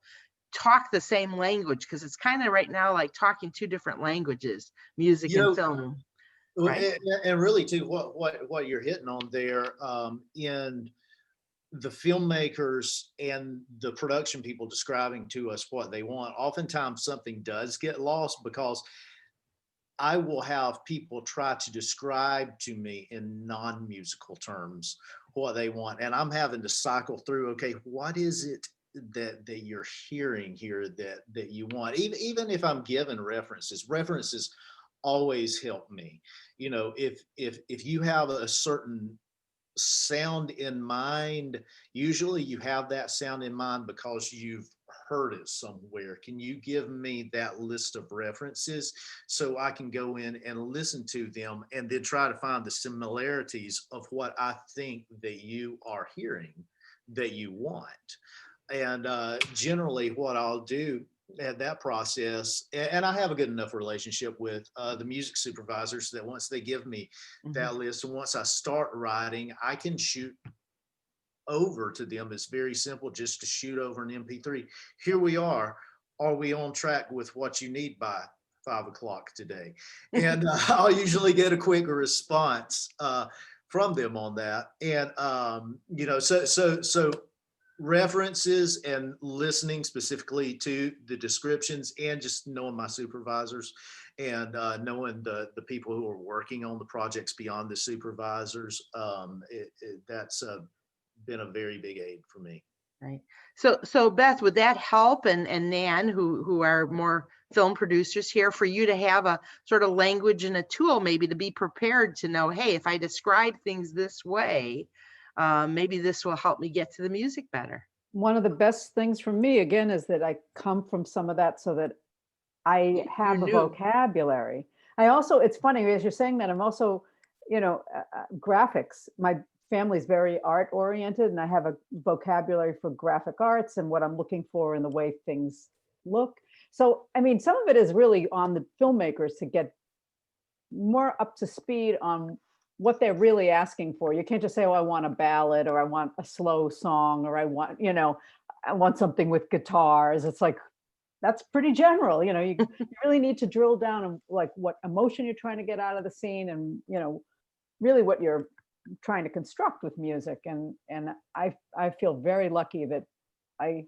[SPEAKER 2] talk the same language, because it's kind of right now like talking two different languages, music
[SPEAKER 3] You
[SPEAKER 2] and
[SPEAKER 3] know,
[SPEAKER 2] film.
[SPEAKER 3] Well,
[SPEAKER 2] Right.
[SPEAKER 3] and really too, what you're hitting on there, in the filmmakers and the production people describing to us what they want, oftentimes something does get lost because I will have people try to describe to me in non-musical terms what they want, and I'm having to cycle through, okay, what is it that you're hearing here that you want? Even if I'm given references always help me. You know, if you have a certain sound in mind, usually you have that sound in mind because you've heard it somewhere. Can you give me that list of references so I can go in and listen to them and then try to find the similarities of what I think that you are hearing that you want? And generally what I'll do at that process, and I have a good enough relationship with the music supervisors that once they give me that list, and once I start writing, I can shoot over to them. It's very simple, just to shoot over an MP3. Here we are. Are we on track with what you need by 5 o'clock today? And I'll usually get a quick response from them on that. And you know, so references and listening specifically to the descriptions, and just knowing my supervisors and knowing the people who are working on the projects beyond the supervisors, that's been a very big aid for me.
[SPEAKER 2] Right. So Beth, would that help, and Nan, who are more film producers here, for you to have a sort of language and a tool maybe to be prepared to know, hey, if I describe things this way, maybe this will help me get to the music better.
[SPEAKER 4] One of the best things for me, again, is that I come from some of that so that I have a
[SPEAKER 2] new.
[SPEAKER 4] vocabulary. I also, it's funny, as you're saying that, I'm also, you know, graphics. My family's very art oriented, and I have a vocabulary for graphic arts and what I'm looking for in the way things look. So, I mean, some of it is really on the filmmakers to get more up to speed on what they're really asking for. You can't just say, oh, I want a ballad, or I want a slow song, or I want, you know, I want something with guitars. It's like, that's pretty general. You know, you really need to drill down on like what emotion you're trying to get out of the scene, and, you know, really what you're trying to construct with music. And I feel very lucky that I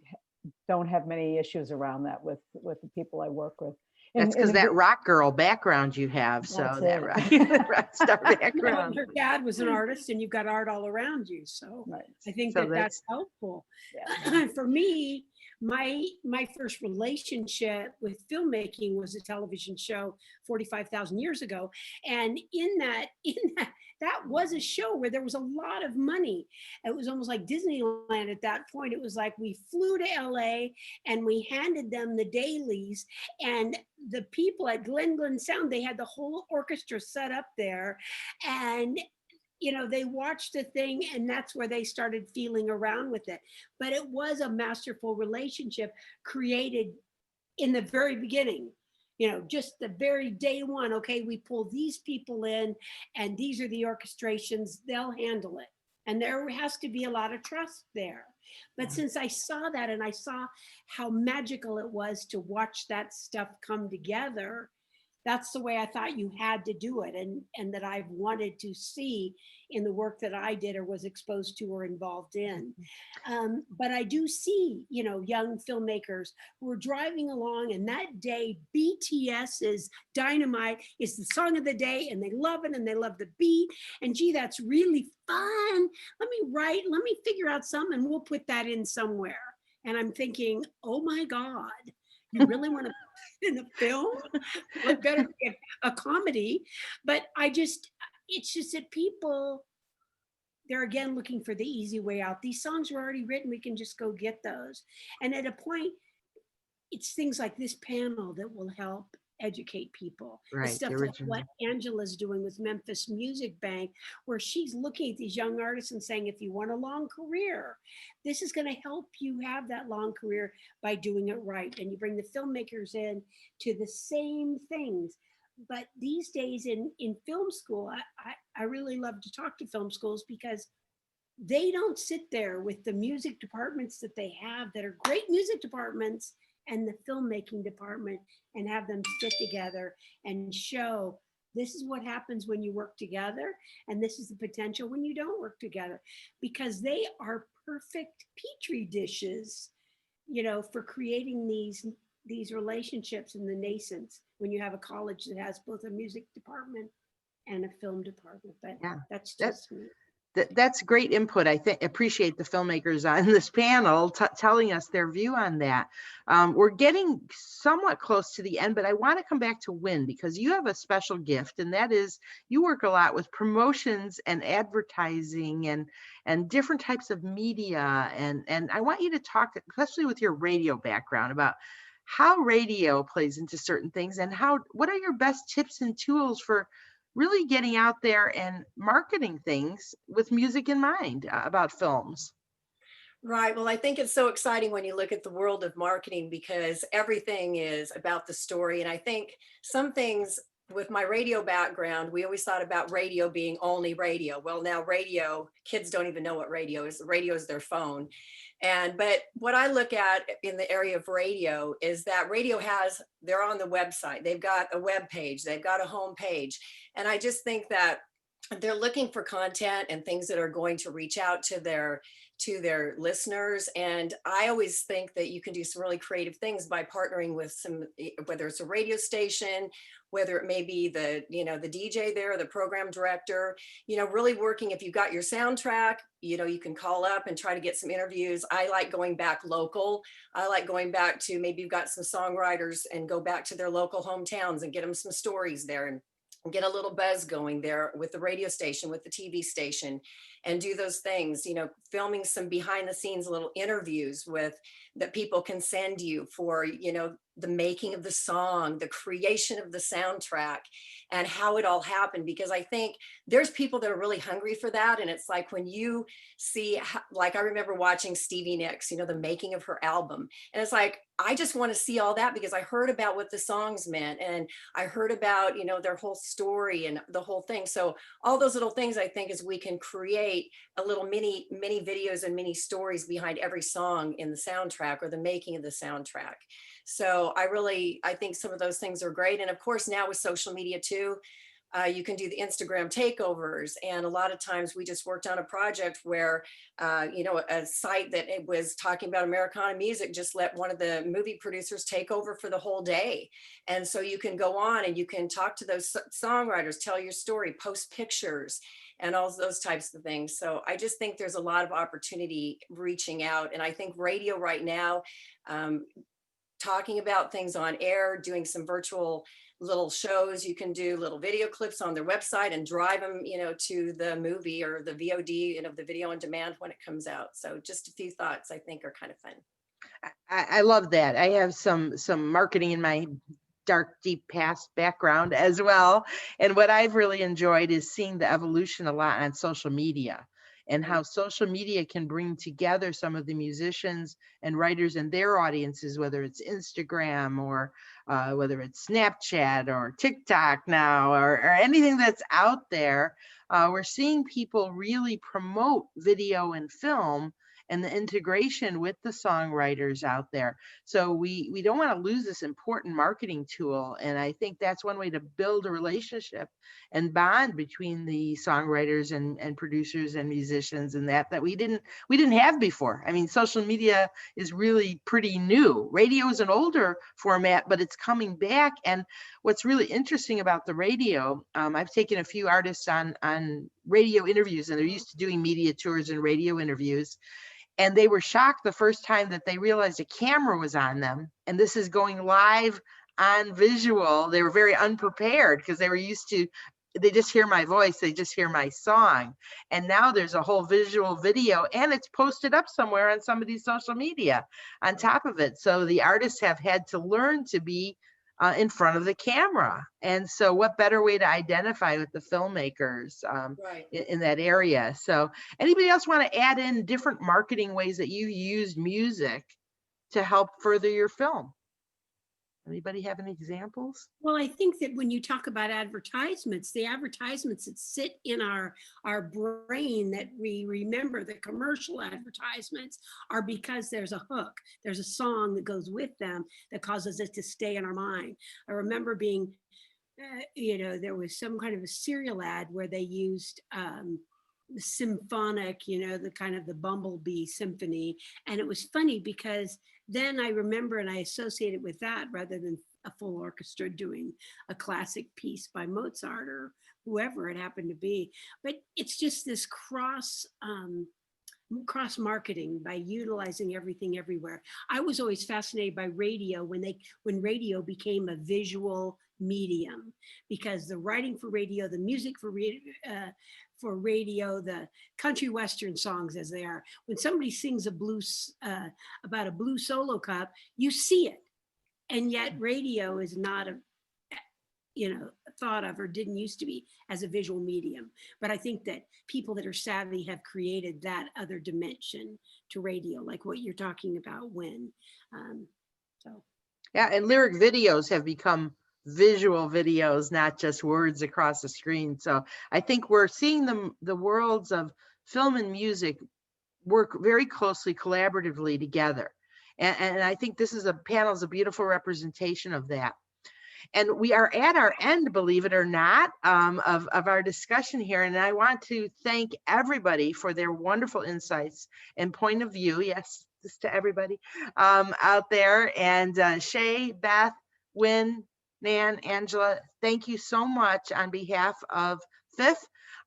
[SPEAKER 4] don't have many issues around that with the people I work with.
[SPEAKER 2] That's because that rock girl background you have. So that rock star background.
[SPEAKER 1] Your dad was an artist, and you've got art all around you. So
[SPEAKER 4] Right.
[SPEAKER 1] I think
[SPEAKER 2] So
[SPEAKER 1] that's helpful.
[SPEAKER 4] Yeah.
[SPEAKER 1] For me, my first relationship with filmmaking was a television show 45,000 years ago. And in that was a show where there was a lot of money. It was almost like Disneyland at that point. It was like we flew to LA and we handed them the dailies, and the people at Glen Sound, they had the whole orchestra set up there, and you know, they watched the thing, and that's where they started feeling around with it. But it was a masterful relationship created in the very beginning. You know, just the very day one, okay, we pull these people in, and these are the orchestrations, they'll handle it. And there has to be a lot of trust there. But since I saw that, and I saw how magical it was to watch that stuff come together, that's the way I thought you had to do it, and that I've wanted to see in the work that I did or was exposed to or involved in. But I do see, you know, young filmmakers who are driving along, and that day BTS's Dynamite is the song of the day, and they love it, and they love the beat, and gee, that's really fun. Let me figure out something, and we'll put that in somewhere. And I'm thinking, oh my God, you really want to put it in a film? Well, it better be a comedy. But it's just that people, they're again looking for the easy way out. These songs were already written, we can just go get those. And at a point, it's things like this panel that will help educate people.
[SPEAKER 2] Right,
[SPEAKER 1] It's stuff like what Angela's doing with Memphis Music Bank, where she's looking at these young artists and saying, if you want a long career, this is going to help you have that long career by doing it right. And you bring the filmmakers in to the same things. But these days in film school, I really love to talk to film schools, because they don't sit there with the music departments that they have that are great music departments, and the filmmaking department and have them sit together and show this is what happens when you work together, and this is the potential when you don't work together, because they are perfect petri dishes, you know, for creating these relationships in the nascence when you have a college that has both a music department and a film department. But
[SPEAKER 2] Yeah,
[SPEAKER 1] that's
[SPEAKER 2] that's-
[SPEAKER 1] just me.
[SPEAKER 2] That's great input. I think appreciate the filmmakers on this panel telling us their view on that. We're getting somewhat close to the end, but I want to come back to Win because you have a special gift, and that is you work a lot with promotions and advertising and different types of media. And I want you to talk, especially with your radio background, about how radio plays into certain things and what are your best tips and tools for really getting out there and marketing things with music in mind about films.
[SPEAKER 5] Right. Well, I think it's so exciting when you look at the world of marketing because everything is about the story. And I think some things with my radio background, we always thought about radio being only radio. Well, now radio, kids don't even know what radio is. Radio is their phone. But what I look at in the area of radio is that radio they're on the website. They've got a web page, they've got a home page. And I just think that they're looking for content and things that are going to reach out to their listeners. And I always think that you can do some really creative things by partnering with whether it's a radio station, whether it may be the DJ there, the program director, really working. If you've got your soundtrack, you can call up and try to get some interviews. I like going back local. I like going back to maybe you've got some songwriters and go back to their local hometowns and get them some stories there and get a little buzz going there with the radio station, with the TV station, and do those things, filming some behind the scenes little interviews that people can send you for, the making of the song, the creation of the soundtrack, and how it all happened. Because I think there's people that are really hungry for that. And it's like when you see, like I remember watching Stevie Nicks, the making of her album. And it's like, I just want to see all that because I heard about what the songs meant. And I heard about, their whole story and the whole thing. So all those little things, I think, is we can create a little mini videos and mini stories behind every song in the soundtrack or the making of the soundtrack. So I think some of those things are great. And of course, now with social media too, you can do the Instagram takeovers. And a lot of times we just worked on a project where, a site that it was talking about Americana music just let one of the movie producers take over for the whole day. And so you can go on and you can talk to those songwriters, tell your story, post pictures, and all those types of things. So I just think there's a lot of opportunity reaching out. And I think radio right now, talking about things on air, doing some virtual little shows, you can do little video clips on their website and drive them, to the movie or the VOD, the video on demand when it comes out. So just a few thoughts I think are kind of fun.
[SPEAKER 2] I love that. I have some marketing in my dark, deep past background as well. And what I've really enjoyed is seeing the evolution a lot on social media and how social media can bring together some of the musicians and writers and their audiences, whether it's Instagram or whether it's Snapchat or TikTok now or anything that's out there. We're seeing people really promote video and film and the integration with the songwriters out there. So we don't want to lose this important marketing tool. And I think that's one way to build a relationship and bond between the songwriters and producers and musicians and that we didn't have before. I mean, social media is really pretty new. Radio is an older format, but it's coming back. And what's really interesting about the radio, I've taken a few artists on radio interviews, and they're used to doing media tours and radio interviews. And they were shocked the first time that they realized a camera was on them. And this is going live on visual. They were very unprepared because they were used to, they just hear my voice, they just hear my song. And now there's a whole visual video and it's posted up somewhere on somebody's social media on top of it. So the artists have had to learn to be in front of the camera. And so what better way to identify with the filmmakers
[SPEAKER 5] Right.
[SPEAKER 2] in that area. So anybody else want to add in different marketing ways that you used music to help further your film? Anybody have any examples?
[SPEAKER 1] Well, I think that when you talk about advertisements, the advertisements that sit in our brain that we remember, the commercial advertisements, are because there's a hook, there's a song that goes with them that causes it to stay in our mind. I remember being, there was some kind of a cereal ad where they used the symphonic, the kind of the Bumblebee symphony. And it was funny because then I remember and I associate it with that rather than a full orchestra doing a classic piece by Mozart or whoever it happened to be. But it's just this cross marketing by utilizing everything everywhere. I was always fascinated by radio when radio became a visual medium, because the writing for radio, the music for radio, the country western songs as they are, when somebody sings a blues about a blue solo cup, you see it. And yet radio is not thought of, or didn't used to be, as a visual medium. But I think that people that are savvy have created that other dimension to radio, like what you're talking about, so.
[SPEAKER 2] Yeah, and lyric videos have become visual videos, not just words across the screen. So I think we're seeing the worlds of film and music work very closely, collaboratively together. And I think this is panel is a beautiful representation of that. And we are at our end, believe it or not, of our discussion here. And I want to thank everybody for their wonderful insights and point of view. Yes, just to everybody out there. And Shay, Beth, Wynn, Nan, Angela, thank you so much on behalf of FIIFF.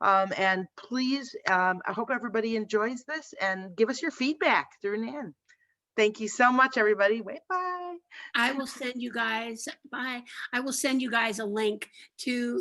[SPEAKER 2] And please, I hope everybody enjoys this and give us your feedback through Nan. Thank you so much, everybody. Bye.
[SPEAKER 1] I will send you guys, I will send you guys a link to